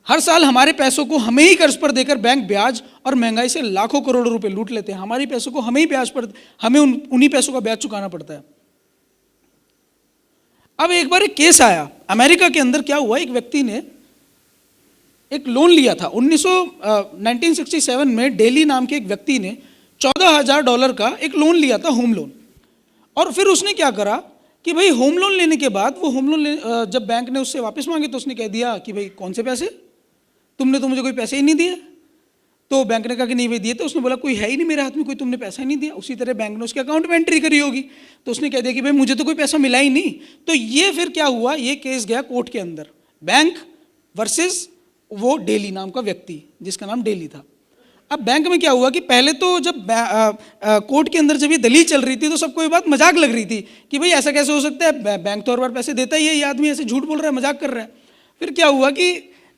हर साल हमारे पैसों को हमें ही कर्ज पर देकर बैंक ब्याज और महंगाई से लाखों करोड़ों रुपए लूट लेते हैं। हमारी पैसों को हमें ही ब्याज पर, हमें उन्हीं पैसों का ब्याज चुकाना पड़ता है। अब एक बार एक केस आया अमेरिका के अंदर। क्या हुआ, एक व्यक्ति ने एक लोन लिया था 1967 में। डेली नाम के एक व्यक्ति ने $14,000 का एक लोन लिया था, होम लोन। और फिर उसने क्या करा कि भाई होम लोन लेने के बाद वो होम लोन जब बैंक ने उससे वापस मांगे तो उसने कह दिया कि भाई कौन से पैसे, तुमने तो मुझे कोई पैसे ही नहीं दिए। तो बैंक ने कहा कि नहीं भाई दिए। तो उसने बोला कोई है ही नहीं मेरे हाथ में, कोई तुमने पैसा ही नहीं दिया। उसी तरह बैंक ने उसके अकाउंट में एंट्री करी होगी, तो उसने कह दिया कि भाई मुझे तो कोई पैसा मिला ही नहीं। तो ये फिर क्या हुआ, ये केस गया कोर्ट के अंदर, बैंक वर्सेस वो डेली नाम का व्यक्ति जिसका नाम डेली था। अब बैंक में क्या हुआ कि पहले तो जब कोर्ट के अंदर जब ये दलील चल रही थी तो सबको ये बात मजाक लग रही थी कि भाई ऐसा कैसे हो सकता है, बैंक तो हर बार पैसे देता ही है, ये आदमी ऐसे झूठ बोल रहा है, मजाक कर रहा है। फिर क्या हुआ कि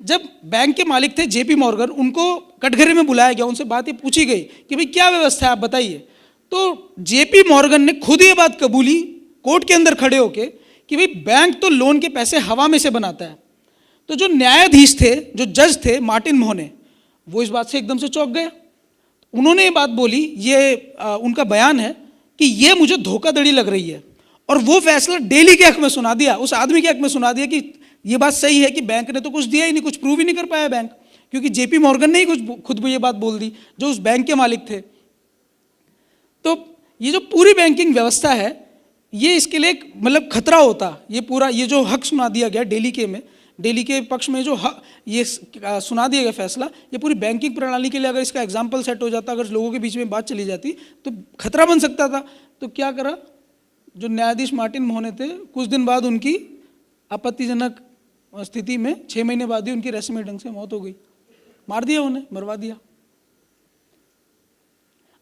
जब बैंक के मालिक थे जेपी मॉर्गन, उनको कटघरे में बुलाया गया, उनसे बात ये पूछी गई कि भाई क्या व्यवस्था है आप बताइए। तो जेपी मॉर्गन ने खुद ये बात कबूली कोर्ट के अंदर खड़े होके कि भाई बैंक तो लोन के पैसे हवा में से बनाता है। तो जो न्यायाधीश थे, जो जज थे मार्टिन मोहने, वो इस बात से एकदम से चौंक गए। उन्होंने ये बात बोली, ये उनका बयान है कि ये मुझे धोखाधड़ी लग रही है। और वो फैसला डेली के हक में सुना दिया, उस आदमी के हक में सुना दिया कि ये बात सही है कि बैंक ने तो कुछ दिया ही नहीं, कुछ प्रूव ही नहीं कर पाया बैंक, क्योंकि जेपी मॉर्गन ने ही कुछ खुद ये बात बोल दी जो उस बैंक के मालिक थे। तो ये जो पूरी बैंकिंग व्यवस्था है, ये इसके लिए एक मतलब खतरा होता, ये पूरा ये जो हक सुना दिया गया डेली के पक्ष में जो ये सुना दिया गया फैसला, ये पूरी बैंकिंग प्रणाली के लिए अगर इसका एग्जाम्पल सेट हो जाता, अगर लोगों के बीच में बात चली जाती तो खतरा बन सकता था। तो क्या करा, जो न्यायाधीश मार्टिन मोहने थे, कुछ दिन बाद उनकी आपत्तिजनक स्थिति में 6 महीने बाद ही उनकी रहस्यमय ढंग से मौत हो गई, मार दिया उन्हें, मरवा दिया।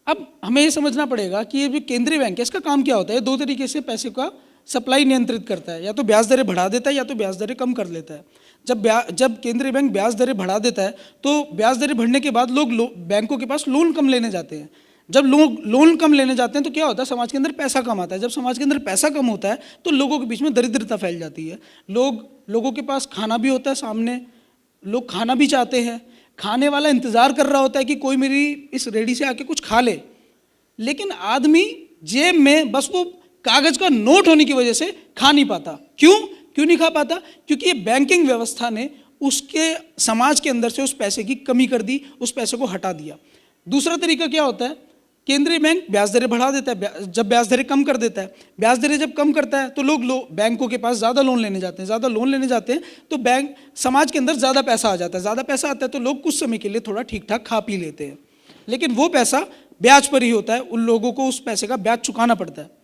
अब हमें ये समझना पड़ेगा कि ये जो केंद्रीय बैंक है इसका काम क्या होता है। 2 तरीके से पैसे का सप्लाई नियंत्रित करता है, या तो ब्याज दरें बढ़ा देता है या तो ब्याज दरें कम कर लेता है। जब केंद्रीय बैंक ब्याज दरें बढ़ा देता है तो ब्याज दरें बढ़ने के बाद लोग बैंकों के पास लोन कम लेने जाते हैं। जब लोग लोन कम लेने जाते हैं तो क्या होता है, समाज के अंदर पैसा कम आता है। जब समाज के अंदर पैसा कम होता है तो लोगों के बीच में दरिद्रता फैल जाती है। लोगों के पास खाना भी होता है सामने, लोग खाना भी चाहते हैं, खाने वाला इंतजार कर रहा होता है कि कोई मेरी इस रेडी से आके कुछ खा ले, लेकिन आदमी जेब में बस वो कागज का नोट होने की वजह से खा नहीं पाता। क्यों नहीं खा पाता? क्योंकि ये बैंकिंग व्यवस्था ने उसके समाज के अंदर से उस पैसे की कमी कर दी, उस पैसे को हटा दिया। दूसरा तरीका क्या होता है, केंद्रीय बैंक ब्याज दरें बढ़ा देता है, जब ब्याज दरें कम कर देता है। ब्याज दरें जब कम करता है तो लोग बैंकों के पास ज़्यादा लोन लेने जाते हैं, ज़्यादा लोन लेने जाते हैं तो बैंक समाज के अंदर ज़्यादा पैसा आ जाता है। ज़्यादा पैसा आता है तो लोग कुछ समय के लिए थोड़ा ठीक ठाक खा पी लेते हैं, लेकिन वो पैसा ब्याज पर ही होता है, उन लोगों को उस पैसे का ब्याज चुकाना पड़ता है।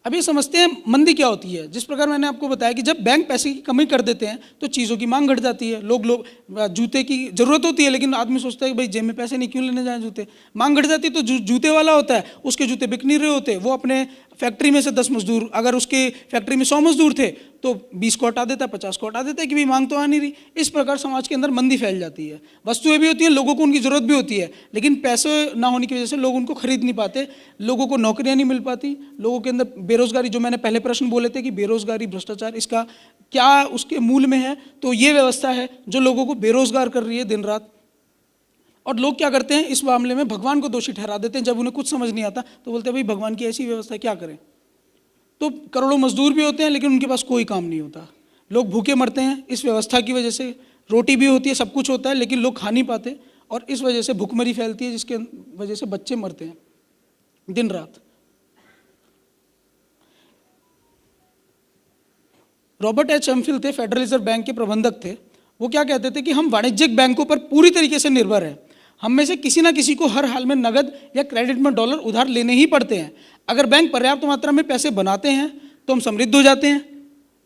अब ये समझते हैं मंदी क्या होती है। जिस प्रकार मैंने आपको बताया कि जब बैंक पैसे की कमी कर देते हैं तो चीज़ों की मांग घट जाती है। लोग जूते की ज़रूरत होती है, लेकिन आदमी सोचता है कि भाई जेब में पैसे नहीं, क्यों लेने जाएं जूते। मांग घट जाती है तो जूते वाला होता है, उसके जूते बिक नहीं रहे होते, वो अपने फैक्ट्री में से 10 मजदूर, अगर उसके फैक्ट्री में 100 मजदूर थे तो 20 को हटा देता है, 50 को हटा देता है कि भाई मांग तो आ नहीं रही। इस प्रकार समाज के अंदर मंदी फैल जाती है। वस्तुएं भी होती हैं, लोगों को उनकी ज़रूरत भी होती है, लेकिन पैसे ना होने की वजह से लोग उनको खरीद नहीं पाते, लोगों को नौकरियां नहीं मिल पाती, लोगों के अंदर बेरोजगारी, जो मैंने पहले प्रश्न बोले थे कि बेरोजगारी भ्रष्टाचार इसका क्या उसके मूल में है, तो ये व्यवस्था है जो लोगों को बेरोजगार कर रही है दिन रात। और लोग क्या करते हैं, इस मामले में भगवान को दोषी ठहरा देते हैं। जब उन्हें कुछ समझ नहीं आता तो बोलते हैं भाई भगवान की ऐसी व्यवस्था क्या करें। तो करोड़ों मजदूर भी होते हैं लेकिन उनके पास कोई काम नहीं होता, लोग भूखे मरते हैं इस व्यवस्था की वजह से। रोटी भी होती है, सब कुछ होता है, लेकिन लोग खा नहीं पाते और इस वजह से भुखमरी फैलती है, जिसके वजह से बच्चे मरते हैं दिन रात। रॉबर्ट एच एम्फिल थे, फेडरल रिजर्व बैंक के प्रबंधक थे। वो क्या कहते थे कि हम वाणिज्यिक बैंकों पर पूरी तरीके से निर्भर हैं। हम में से किसी ना किसी को हर हाल में नगद या क्रेडिट में डॉलर उधार लेने ही पड़ते हैं। अगर बैंक पर्याप्त मात्रा में पैसे बनाते हैं तो हम समृद्ध हो जाते हैं,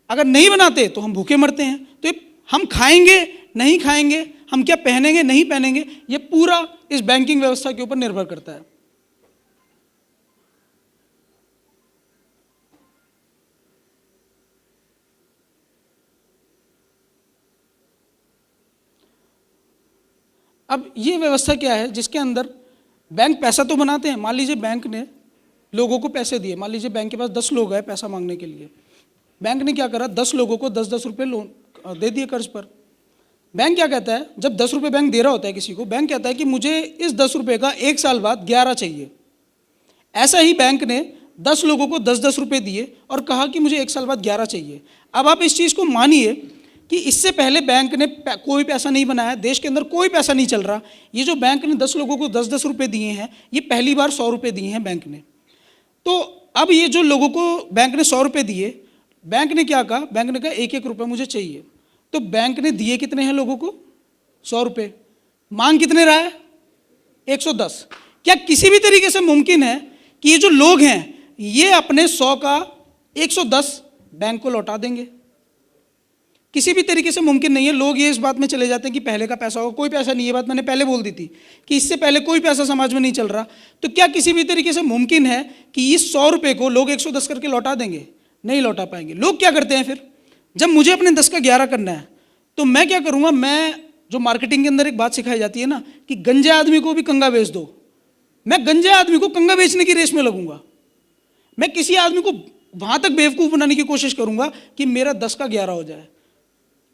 अगर नहीं बनाते तो हम भूखे मरते हैं। तो हम खाएंगे नहीं खाएंगे, हम क्या पहनेंगे नहीं पहनेंगे, ये पूरा इस बैंकिंग व्यवस्था के ऊपर निर्भर करता है। अब ये व्यवस्था क्या है जिसके अंदर बैंक पैसा तो बनाते हैं। मान लीजिए बैंक ने लोगों को पैसे दिए, मान लीजिए बैंक के पास 10 लोग आए पैसा मांगने के लिए, बैंक ने क्या करा, 10 लोगों को 10-10 रुपये लोन दे दिए कर्ज पर। बैंक क्या कहता है, जब 10 रुपये बैंक दे रहा होता है किसी को, बैंक कहता है कि मुझे इस 10 रुपये का 1 साल बाद 11 चाहिए। ऐसा ही बैंक ने 10 लोगों को 10-10 रुपये दिए और कहा कि मुझे 1 साल बाद 11 चाहिए। अब आप इस चीज़ को मानिए कि इससे पहले बैंक ने कोई पैसा नहीं बनाया, देश के अंदर कोई पैसा नहीं चल रहा। ये जो बैंक ने 10 लोगों को 10-10 रुपये दिए हैं, ये पहली बार 100 रुपये दिए हैं बैंक ने। तो अब ये जो लोगों को बैंक ने 100 रुपये दिए, बैंक ने क्या कहा, बैंक ने कहा 1-1 रुपये मुझे चाहिए। तो बैंक ने दिए कितने हैं लोगों को, 100 रुपये, मांग कितने रहा है, 110। क्या किसी भी तरीके से मुमकिन है कि ये जो लोग हैं ये अपने 100 का 110 बैंक को लौटा देंगे? किसी भी तरीके से मुमकिन नहीं है। लोग ये इस बात में चले जाते हैं कि पहले का पैसा होगा, कोई पैसा नहीं है। बात मैंने पहले बोल दी थी कि इससे पहले कोई पैसा समाज में नहीं चल रहा। तो क्या किसी भी तरीके से मुमकिन है कि इस 100 रुपये को लोग 110 करके लौटा देंगे? नहीं लौटा पाएंगे। लोग क्या करते हैं फिर, जब मुझे अपने 10 का 11 करना है तो मैं क्या करूँगा, मैं जो मार्केटिंग के अंदर एक बात सिखाई जाती है ना कि गंजे आदमी को भी कंगा बेच दो, मैं गंजे आदमी को कंगा बेचने की रेस में लगूंगा। मैं किसी आदमी को वहाँ तक बेवकूफ़ बनाने की कोशिश करूँगा कि मेरा 10 का 11 हो जाए।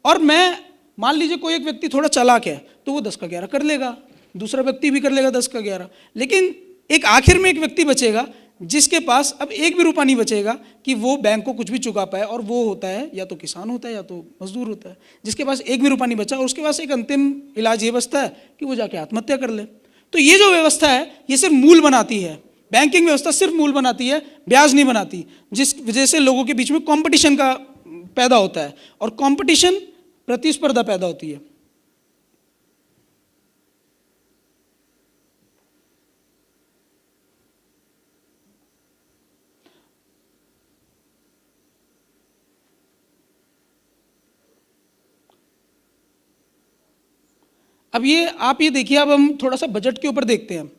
और मैं, मान लीजिए कोई एक व्यक्ति थोड़ा चालाक है तो वो 10 का 11 कर लेगा, दूसरा व्यक्ति भी कर लेगा 10 का 11, लेकिन एक आखिर में एक व्यक्ति बचेगा जिसके पास अब एक भी रुपया नहीं बचेगा कि वो बैंक को कुछ भी चुका पाए, और वो होता है या तो किसान होता है या तो मजदूर होता है, जिसके पास एक भी रुपया नहीं बचा और उसके पास एक अंतिम इलाज ये बचता है कि वो जाके आत्महत्या कर ले। तो ये जो व्यवस्था है ये सिर्फ मूल बनाती है, बैंकिंग व्यवस्था सिर्फ मूल बनाती है, ब्याज नहीं बनाती, जिस वजह से लोगों के बीच में कंपटीशन का पैदा होता है, और कंपटीशन प्रतिस्पर्धा पैदा होती है। अब ये आप ये देखिए, अब हम थोड़ा सा बजट के ऊपर देखते हैं।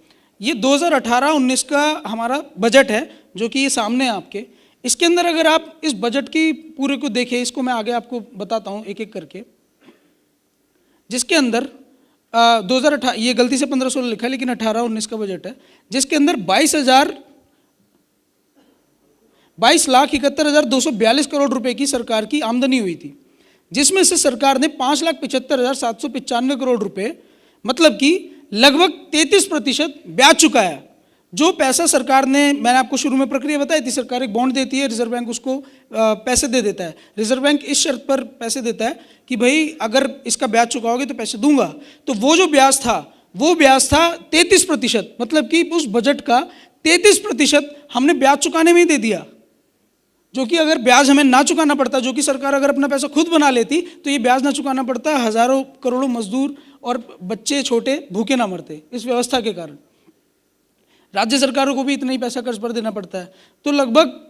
ये 2018-19 का हमारा बजट है जो कि ये सामने है आपके। इसके अंदर अगर आप इस बजट की पूरे को देखें, इसको मैं आगे आपको बताता हूँ एक एक करके, जिसके अंदर 2018, ये गलती से 15-16 लिखा है लेकिन 18-19 का बजट है, जिसके अंदर 22,71,242 करोड़ रुपए की सरकार की आमदनी हुई थी, जिसमें से सरकार ने 5,75,795 करोड़ रुपए, मतलब कि लगभग 33% ब्याज चुकाया। जो पैसा सरकार ने, मैंने आपको शुरू में प्रक्रिया बताई थी, सरकार एक बॉन्ड देती है, रिजर्व बैंक उसको पैसे दे देता है। रिजर्व बैंक इस शर्त पर पैसे देता है कि भाई अगर इसका ब्याज चुकाओगे तो पैसे दूंगा। तो वो जो ब्याज था वो ब्याज था 33%, मतलब कि उस बजट का 33% हमने ब्याज चुकाने में ही दे दिया, जो कि अगर ब्याज हमें ना चुकाना पड़ता, जो कि सरकार अगर अपना पैसा खुद बना लेती तो ये ब्याज ना चुकाना पड़ता, हजारों करोड़ों मजदूर और बच्चे छोटे भूखे ना मरते इस व्यवस्था के कारण। राज्य सरकारों को भी इतना ही पैसा कर्ज पर देना पड़ता है। तो लगभग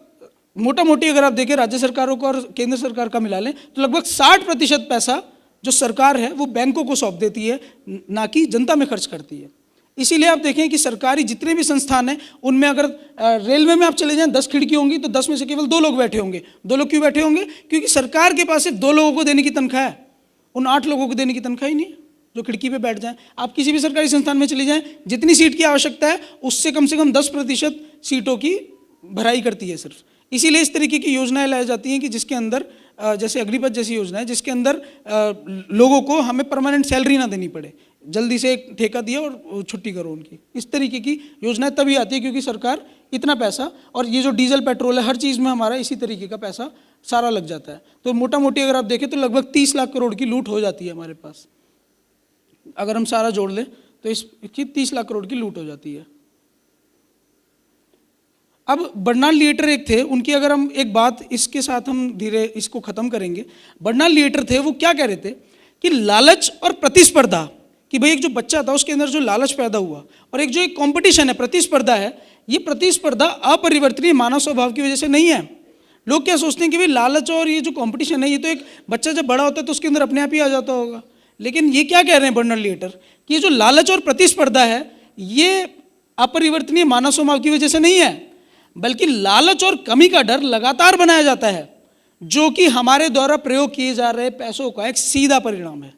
मोटा मोटी अगर आप देखें राज्य सरकारों को और केंद्र सरकार का मिला लें तो लगभग 60% पैसा जो सरकार है वो बैंकों को सौंप देती है, ना कि जनता में खर्च करती है। इसीलिए आप देखें कि सरकारी जितने भी संस्थान हैं उनमें अगर रेलवे में आप चले जाएं 10 खिड़की होंगी तो 10 में से केवल 2 लोग बैठे होंगे। 2 लोग क्यों बैठे होंगे? क्योंकि सरकार के पास सिर्फ 2 लोगों को देने की तनख्वाह है, उन 8 लोगों को देने की तनख्वाह ही नहीं जो खिड़की पे बैठ जाएं। आप किसी भी सरकारी संस्थान में चले जाएं, जितनी सीट की आवश्यकता है उससे कम से कम 10% सीटों की भराई करती है सिर्फ। इसीलिए इस तरीके की योजनाएं लाई जाती हैं कि जिसके अंदर जैसे अग्निपथ जैसी योजना है, जिसके अंदर लोगों को हमें परमानेंट सैलरी ना देनी पड़े, जल्दी से एक ठेका दिया और छुट्टी करो उनकी। इस तरीके की योजनाएं तभी आती है क्योंकि सरकार इतना पैसा, और ये जो डीजल पेट्रोल है हर चीज़ में हमारा इसी तरीके का पैसा सारा लग जाता है। तो मोटा मोटी अगर आप देखें तो लगभग 30 लाख करोड़ की लूट हो जाती है हमारे पास। अगर हम सारा जोड़ लें तो इसकी 30 लाख करोड़ की लूट हो जाती है। अब बर्नार्ड लिएटर एक थे, उनकी अगर हम एक बात इसके साथ हम धीरे इसको खत्म करेंगे। बर्नार्ड लिएटर थे, वो क्या कह रहे थे कि लालच और प्रतिस्पर्धा, कि भाई एक जो बच्चा था उसके अंदर जो लालच पैदा हुआ और एक जो एक कंपटीशन है, प्रतिस्पर्धा है, ये प्रतिस्पर्धा अपरिवर्तनीय मानव स्वभाव की वजह से नहीं है। लोग क्या सोचते हैं कि भाई लालच और ये जो कंपटीशन है ये तो एक बच्चा जब बड़ा होता है तो उसके अंदर अपने आप ही आ जाता होगा, लेकिन ये क्या कह रहे हैं बर्नार्ड लिएटर कि ये जो लालच और प्रतिस्पर्धा है ये अपरिवर्तनीय मानव स्वभाव की वजह से नहीं है, बल्कि लालच और कमी का डर लगातार बनाया जाता है, जो कि हमारे द्वारा प्रयोग किए जा रहे पैसों का एक सीधा परिणाम है।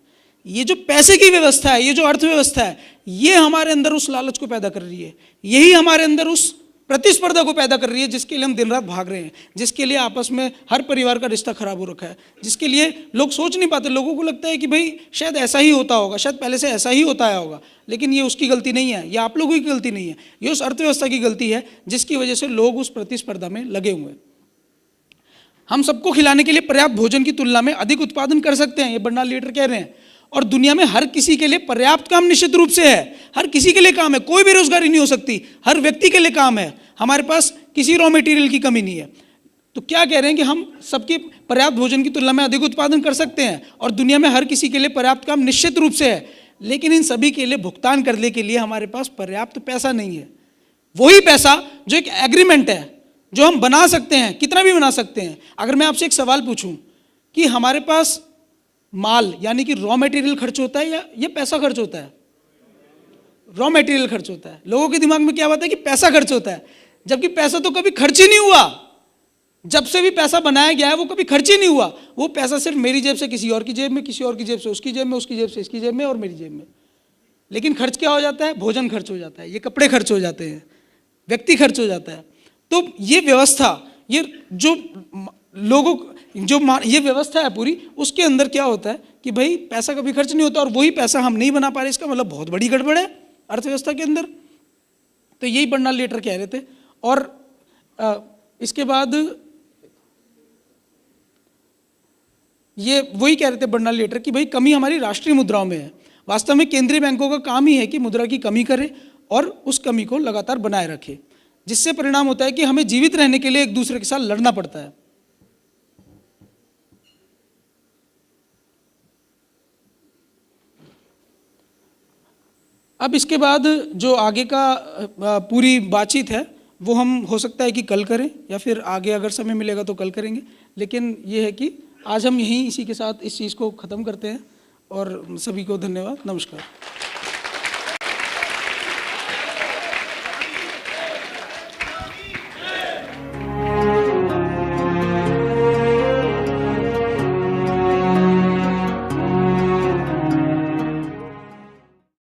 ये जो पैसे की व्यवस्था है, ये जो अर्थव्यवस्था है, ये हमारे अंदर उस लालच को पैदा कर रही है, यही हमारे अंदर उस प्रतिस्पर्धा को पैदा कर रही है, जिसके लिए हम दिन रात भाग रहे हैं, जिसके लिए आपस में हर परिवार का रिश्ता खराब हो रखा है, जिसके लिए लोग सोच नहीं पाते। लोगों को लगता है कि भाई शायद ऐसा ही होता होगा, शायद पहले से ऐसा ही होता आया होगा, लेकिन ये उसकी गलती नहीं है, ये आप लोगों की गलती नहीं है, ये उस अर्थव्यवस्था की गलती है जिसकी वजह से लोग उस प्रतिस्पर्धा में लगे हुए हैं। हम सबको खिलाने के लिए पर्याप्त भोजन की तुलना में अधिक उत्पादन कर सकते हैं, ये बर्नार्ड लीटर कह रहे हैं। और दुनिया में हर किसी के लिए पर्याप्त काम निश्चित रूप से है, हर किसी के लिए काम है, कोई बेरोजगारी नहीं हो सकती, हर व्यक्ति के लिए काम है। हमारे पास किसी रॉ मटेरियल की कमी नहीं है। तो क्या कह रहे हैं कि हम सबके पर्याप्त भोजन की तुलना में अधिक उत्पादन कर सकते हैं और दुनिया में हर किसी के लिए पर्याप्त काम निश्चित रूप से है, लेकिन इन सभी के लिए भुगतान करने के लिए हमारे पास पर्याप्त पैसा नहीं है। वही पैसा जो एक एग्रीमेंट है, जो हम बना सकते हैं, कितना भी बना सकते हैं। अगर मैं आपसे एक सवाल पूछूं कि हमारे पास माल यानी कि रॉ मटेरियल खर्च होता है या ये पैसा खर्च होता है? रॉ मटेरियल खर्च होता है। लोगों के दिमाग में क्या बात है कि पैसा खर्च होता है, जबकि पैसा तो कभी खर्च ही नहीं हुआ। जब से भी पैसा बनाया गया है वो कभी खर्च ही नहीं हुआ। वो पैसा सिर्फ मेरी जेब से किसी और की जेब में, किसी और की जेब से उसकी जेब में, उसकी जेब से इसकी जेब में और मेरी जेब में। लेकिन खर्च क्या हो जाता है? भोजन खर्च हो जाता है, ये कपड़े खर्च हो जाते हैं, व्यक्ति खर्च हो जाता है। तो ये व्यवस्था, ये जो लोगों जो ये व्यवस्था है पूरी, उसके अंदर क्या होता है कि भाई पैसा कभी खर्च नहीं होता और वही पैसा हम नहीं बना पा रहे, इसका मतलब बहुत बड़ी गड़बड़ है अर्थव्यवस्था के अंदर। तो यही बर्नार्ड लीटर कह रहे थे। और इसके बाद ये वही कह रहे थे बर्नार्ड लीटर कि भाई कमी हमारी राष्ट्रीय मुद्राओं में है। वास्तव में केंद्रीय बैंकों का काम ही है कि मुद्रा की कमी करे और उस कमी को लगातार बनाए रखे, जिससे परिणाम होता है कि हमें जीवित रहने के लिए एक दूसरे के साथ लड़ना पड़ता है। अब इसके बाद जो आगे का पूरी बातचीत है वो हम हो सकता है कि कल करें या फिर आगे अगर समय मिलेगा तो कल करेंगे। लेकिन ये है कि आज हम यहीं इसी के साथ इस चीज़ को ख़त्म करते हैं और सभी को धन्यवाद, नमस्कार।